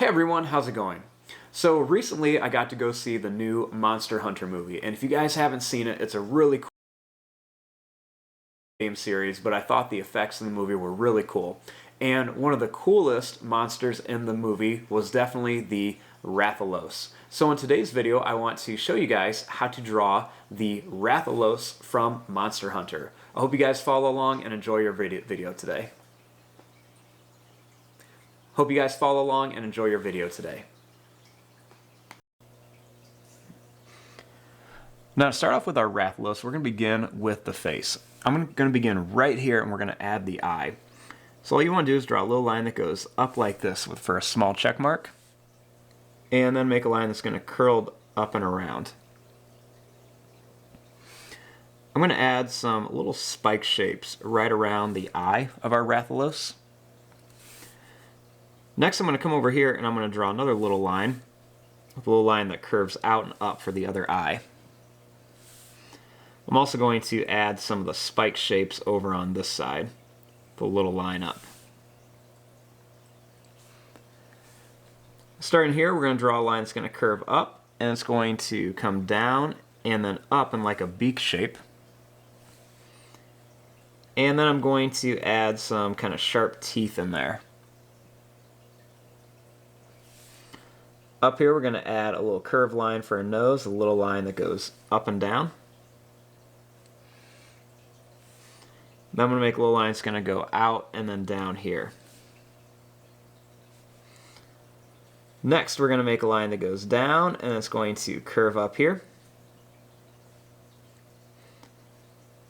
everyone, how's it going? So recently I got to go see the new Monster Hunter movie, and if you guys haven't seen it, it's a really cool game series, but I thought the effects in the movie were really cool. And one of the coolest monsters in the movie was definitely the Rathalos. So in today's video, I want to show you guys how to draw the Rathalos from Monster Hunter. I hope you guys follow along and enjoy your video today. Hope you guys follow along and enjoy your video today. Now to start off with our Rathalos, we're going to begin with the face. I'm going to begin right here and we're going to add the eye. So all you want to do is draw a little line that goes up like this for a small check mark. And then make a line that's going to curl up and around. I'm going to add some little spike shapes right around the eye of our Rathalos. Next I'm going to come over here and I'm going to draw another little line, with a little line that curves out and up for the other eye. I'm also going to add some of the spike shapes over on this side, with a little line up. Starting here, we're going to draw a line that's going to curve up, and it's going to come down and then up in like a beak shape. And then I'm going to add some kind of sharp teeth in there. Up here we're going to add a little curved line for a nose, a little line that goes up and down. Then I'm going to make a little line that's going to go out and then down here. Next we're going to make a line that goes down and it's going to curve up here.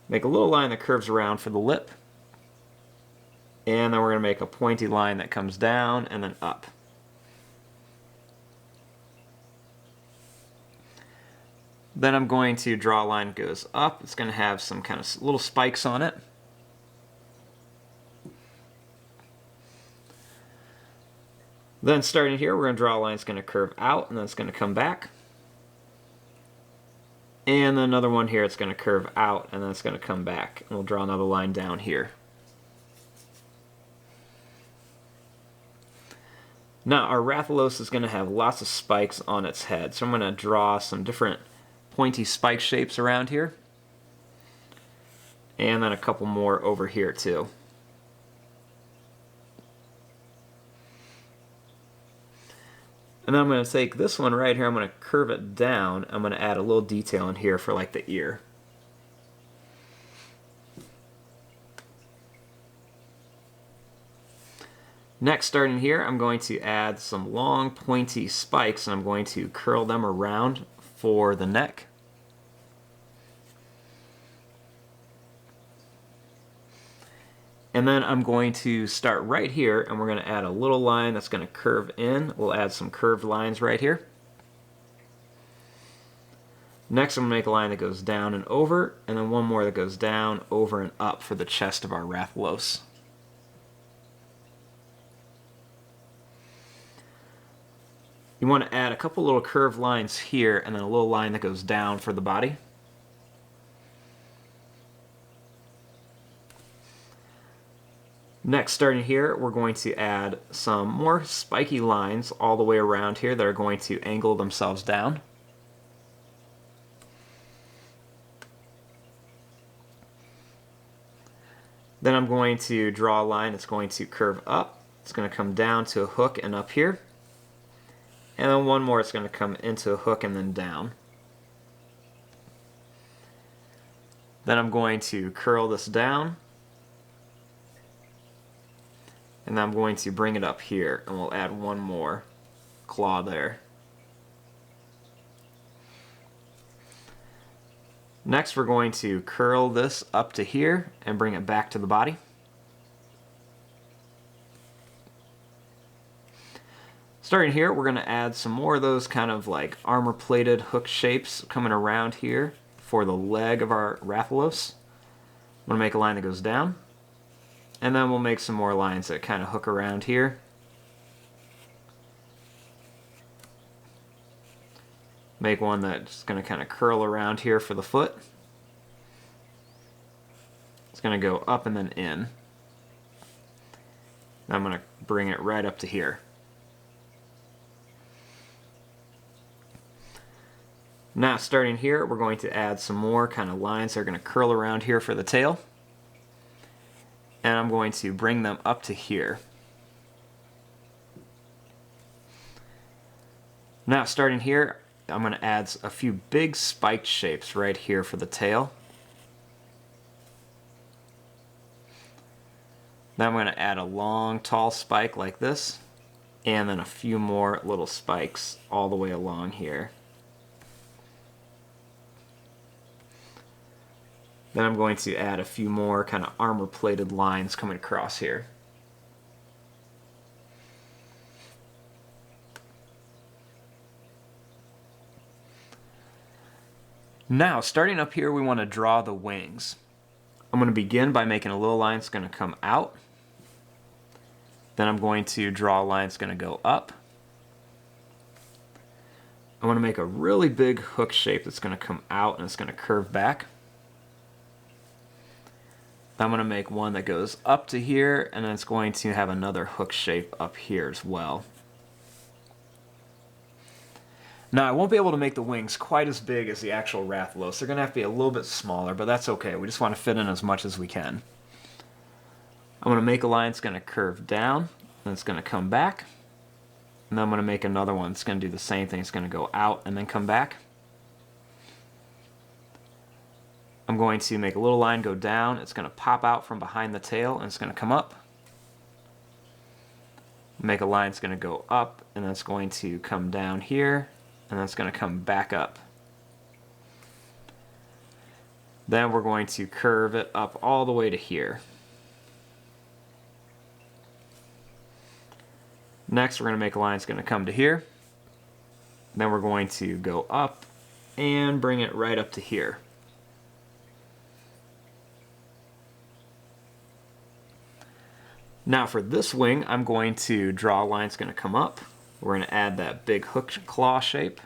Make a little line that curves around for the lip. And then we're going to make a pointy line that comes down and then up. Then I'm going to draw a line that goes up. It's going to have some kind of little spikes on it. Then starting here, we're going to draw a line that's going to curve out and then it's going to come back. And then another one here, it's going to curve out and then it's going to come back. And we'll draw another line down here. Now our Rathalos is going to have lots of spikes on its head. So I'm going to draw some different pointy spike shapes around here. And then a couple more over here too. And then I'm going to take this one right here, I'm going to curve it down. I'm going to add a little detail in here for like the ear. Next, starting here, I'm going to add some long pointy spikes and I'm going to curl them around for the neck. And then I'm going to start right here and we're going to add a little line that's going to curve in. We'll add some curved lines right here. Next I'm going to make a line that goes down and over, and then one more that goes down, over, and up for the chest of our Rathalos. You want to add a couple little curved lines here and then a little line that goes down for the body. Next, starting here, we're going to add some more spiky lines all the way around here that are going to angle themselves down. Then I'm going to draw a line that's going to curve up. It's going to come down to a hook and up here. And then one more, it's going to come into a hook and then down. Then I'm going to curl this down. And then I'm going to bring it up here, and we'll add one more claw there. Next, we're going to curl this up to here and bring it back to the body. Starting here, we're going to add some more of those kind of like armor-plated hook shapes coming around here for the leg of our Rathalos. I'm going to make a line that goes down. And then we'll make some more lines that kind of hook around here. Make one that's going to kind of curl around here for the foot. It's going to go up and then in. I'm going to bring it right up to here. Now starting here, we're going to add some more kind of lines that are going to curl around here for the tail. And I'm going to bring them up to here. Now starting here, I'm going to add a few big spiked shapes right here for the tail. Then I'm going to add a long, tall spike like this, and then a few more little spikes all the way along here. Then I'm going to add a few more kind of armor-plated lines coming across here. Now, starting up here, we want to draw the wings. I'm going to begin by making a little line that's going to come out. Then I'm going to draw a line that's going to go up. I want to make a really big hook shape that's going to come out and it's going to curve back. I'm going to make one that goes up to here, and then it's going to have another hook shape up here as well. Now, I won't be able to make the wings quite as big as the actual Rathalos. They're going to have to be a little bit smaller, but that's okay. We just want to fit in as much as we can. I'm going to make a line that's going to curve down, and it's going to come back. And then I'm going to make another one that's going to do the same thing. It's going to go out and then come back. I'm going to make a little line go down. It's going to pop out from behind the tail, and it's going to come up. Make a line that's going to go up, and then it's going to come down here, and then it's going to come back up. Then we're going to curve it up all the way to here. Next, we're going to make a line that's going to come to here. Then we're going to go up and bring it right up to here. Now for this wing, I'm going to draw a line that's going to come up. We're going to add that big hook claw shape.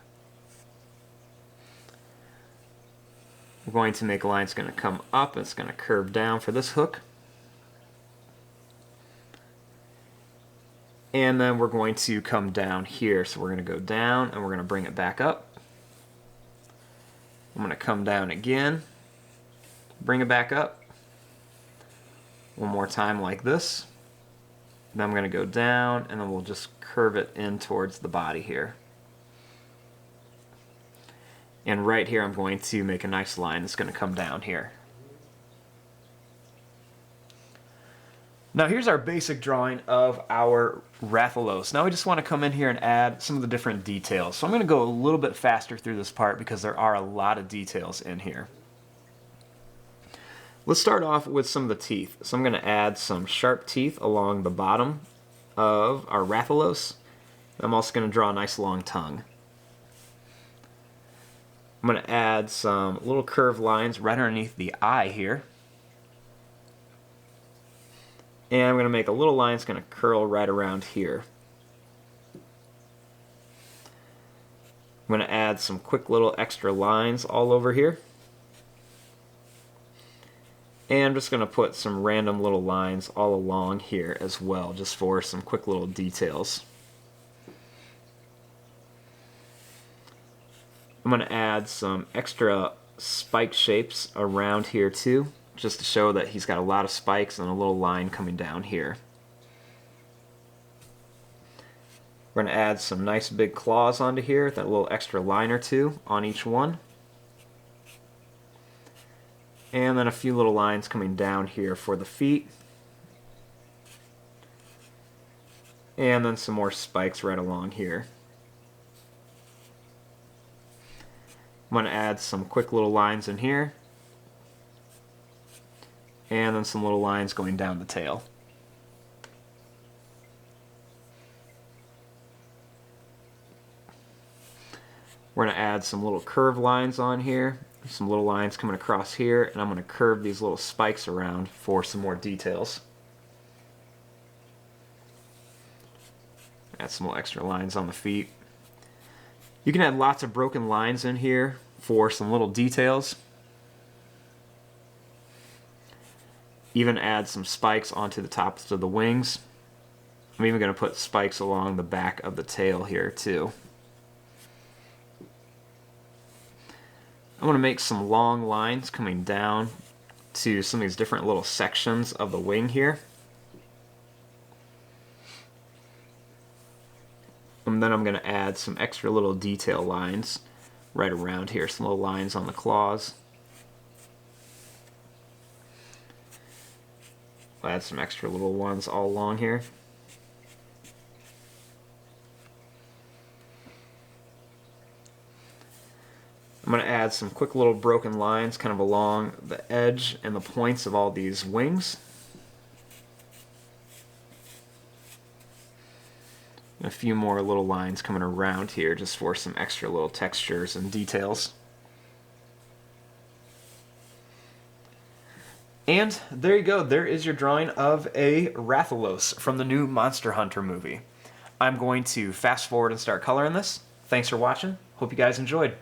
We're going to make a line that's going to come up and it's going to curve down for this hook. And then we're going to come down here. So we're going to go down and we're going to bring it back up. I'm going to come down again, bring it back up. One more time like this. Then I'm going to go down and then we'll just curve it in towards the body here. And right here I'm going to make a nice line that's going to come down here. Now here's our basic drawing of our Rathalos. Now we just want to come in here and add some of the different details. So I'm going to go a little bit faster through this part because there are a lot of details in here. Let's start off with some of the teeth. So I'm going to add some sharp teeth along the bottom of our Rathalos. I'm also going to draw a nice long tongue. I'm going to add some little curved lines right underneath the eye here. And I'm going to make a little line that's going to curl right around here. I'm going to add some quick little extra lines all over here. And I'm just going to put some random little lines all along here as well, just for some quick little details. I'm going to add some extra spike shapes around here too, just to show that he's got a lot of spikes and a little line coming down here. We're going to add some nice big claws onto here, that little extra line or two on each one. And then a few little lines coming down here for the feet. And then some more spikes right along here. I'm going to add some quick little lines in here. And then some little lines going down the tail. We're going to add some little curved lines on here, some little lines coming across here, and I'm going to curve these little spikes around for some more details. Add some little extra lines on the feet. You can add lots of broken lines in here for some little details. Even add some spikes onto the tops of the wings. I'm even going to put spikes along the back of the tail here too. I'm going to make some long lines coming down to some of these different little sections of the wing here. And then I'm going to add some extra little detail lines right around here, some little lines on the claws. I'll add some extra little ones all along here. I'm going to add some quick little broken lines kind of along the edge and the points of all these wings. And a few more little lines coming around here just for some extra little textures and details. And there you go, there is your drawing of a Rathalos from the new Monster Hunter movie. I'm going to fast forward and start coloring this. Thanks for watching. Hope you guys enjoyed.